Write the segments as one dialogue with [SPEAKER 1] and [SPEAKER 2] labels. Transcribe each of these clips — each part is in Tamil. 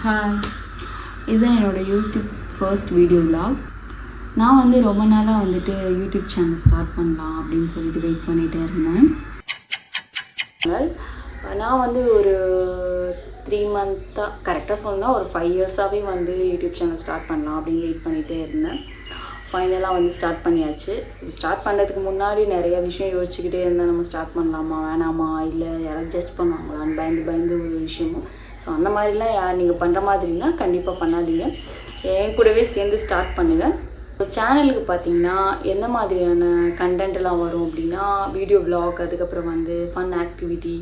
[SPEAKER 1] ஹாய், இதுதான் என்னோடய யூடியூப் ஃபர்ஸ்ட் வீடியோ vlog. நான் வந்து ரொம்ப நாளாக வந்துட்டு யூடியூப் சேனல் ஸ்டார்ட் பண்ணலாம் அப்படின்னு சொல்லிட்டு வெயிட் பண்ணிகிட்டே இருந்தேன். நான் வந்து ஒரு 3 மந்த்தாக கரெக்டாக சொன்னால் ஒரு 5 இயர்ஸாகவே வந்து யூடியூப் சேனல் ஸ்டார்ட் பண்ணலாம் அப்படின்னு வெயிட் பண்ணிகிட்டே இருந்தேன். ஃபைனலாக வந்து ஸ்டார்ட் பண்ணியாச்சு. ஸோ ஸ்டார்ட் பண்ணுறதுக்கு முன்னாடி நிறைய விஷயம் யோசிச்சுக்கிட்டே இருந்தேன். நம்ம ஸ்டார்ட் பண்ணலாமா வேணாமா, இல்லை யாராவது ஜட்ஜ் பண்ணுவாங்களான்னு பயந்து ஒரு விஷயமும். ஸோ அந்த மாதிரிலாம் நீங்கள் பண்ணுற மாதிரினா கண்டிப்பாக பண்ணாதீங்க. என் கூடவே சேர்ந்து ஸ்டார்ட் பண்ணுங்கள். ஸோ சேனலுக்கு பார்த்தீங்கன்னா எந்த மாதிரியான கண்டென்ட்லாம் வரும் அப்படின்னா வீடியோ விலாக், அதுக்கப்புறம் வந்து ஃபன் ஆக்டிவிட்டி,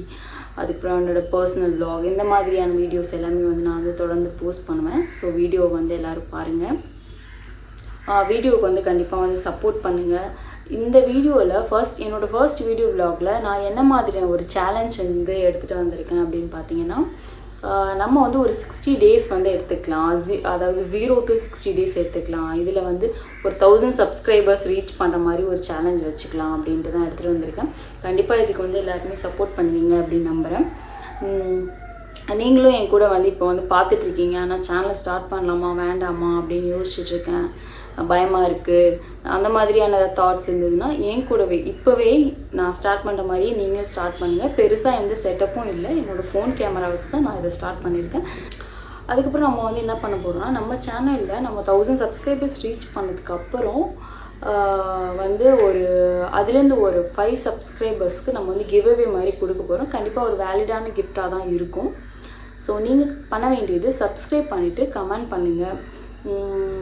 [SPEAKER 1] அதுக்கப்புறம் என்னோடய பர்சனல் விலாக், இந்த மாதிரியான வீடியோஸ் எல்லாமே வந்து நான் வந்து தொடர்ந்து போஸ்ட் பண்ணுவேன். ஸோ வீடியோ வந்து எல்லோரும் பாருங்கள். வீடியோவுக்கு வந்து கண்டிப்பாக வந்து சப்போர்ட் பண்ணுங்கள். இந்த வீடியோவில் என்னோடய ஃபர்ஸ்ட் வீடியோ விலாகில் நான் என்ன மாதிரியான ஒரு சேலஞ்ச் வந்து எடுத்துகிட்டு வந்திருக்கேன் அப்படின்னு பார்த்தீங்கன்னா, நம்ம வந்து ஒரு 60 டேஸ் வந்து எடுத்துக்கலாம். அதாவது 0 to 60 டேஸ் எடுத்துக்கலாம். இதில் வந்து ஒரு 1000 சப்ஸ்கிரைபர்ஸ் ரீச் பண்ணுற மாதிரி ஒரு சேலஞ்ச் வச்சுக்கலாம் அப்படின்ட்டு தான் எடுத்துகிட்டு வந்திருக்கேன். கண்டிப்பாக இதுக்கு வந்து எல்லாருமே சப்போர்ட் பண்ணுவீங்க அப்படின்னு நம்புகிறேன். நீங்களும் என் கூட வந்து இப்போ வந்து பார்த்துட்ருக்கீங்க. ஆனால் சேனலை ஸ்டார்ட் பண்ணலாமா வேண்டாமா அப்படின்னு யோசிச்சுட்ருக்கேன், பயமாக இருக்குது, அந்த மாதிரியான தாட்ஸ் இருந்ததுன்னா என் கூடவே இப்போவே நான் ஸ்டார்ட் பண்ணுற மாதிரியே நீங்களும் ஸ்டார்ட் பண்ணுங்கள். பெருசாக எந்த செட்டப்பும் இல்லை, என்னோடய ஃபோன் கேமரா வச்சு தான் நான் இதை ஸ்டார்ட் பண்ணியிருக்கேன். அதுக்கப்புறம் நம்ம வந்து என்ன பண்ண போகிறோம்னா, நம்ம சேனலில் நம்ம 1000 சப்ஸ்கிரைபர்ஸ் ரீச் பண்ணதுக்கப்புறம் வந்து அதுலேருந்து ஒரு 5 சப்ஸ்கிரைபர்ஸ்க்கு நம்ம வந்து கிவ்அவே மாதிரி கொடுக்க போகிறோம். கண்டிப்பாக ஒரு வேலிடான கிஃப்டாக தான் இருக்கும். ஸோ நீங்கள் பண்ண வேண்டியது சப்ஸ்கிரைப் பண்ணிவிட்டு கமெண்ட் பண்ணுங்கள்.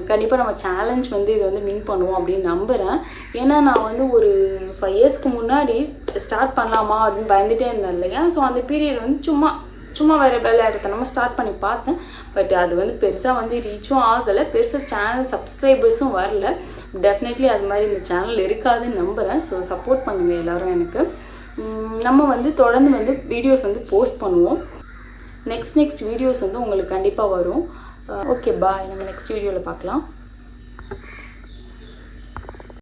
[SPEAKER 1] கண்டிப்பாக நம்ம சேலஞ்ச் வந்து இது வந்து வின் பண்ணுவோம் அப்படின்னு நம்புகிறேன். ஏன்னா நான் வந்து ஒரு 5 இயர்ஸ்க்கு முன்னாடி ஸ்டார்ட் பண்ணலாமா அப்படின்னு பயந்துகிட்டே இருந்தேன் இல்லையா. ஸோ அந்த பீரியட் வந்து சும்மா வேறு விளையாடுறத ஸ்டார்ட் பண்ணி பார்த்தேன். பட் அது வந்து பெருசாக வந்து ரீச்சும் ஆகலை, பெருசாக சேனல் சப்ஸ்கிரைபர்ஸும் வரல. டெஃபினெட்லி அது மாதிரி இந்த சேனல் இருக்காதுன்னு நம்புகிறேன். ஸோ சப்போர்ட் பண்ணுங்கள் எல்லோரும் எனக்கு. நம்ம வந்து தொடர்ந்து வந்து வீடியோஸ் வந்து போஸ்ட் பண்ணுவோம். நெக்ஸ்ட் வீடியோஸ் வந்து உங்களுக்கு கண்டிப்பாக வரும். ஓகே, பாய். நம்ம நெக்ஸ்ட் வீடியோவில் பார்க்கலாம்.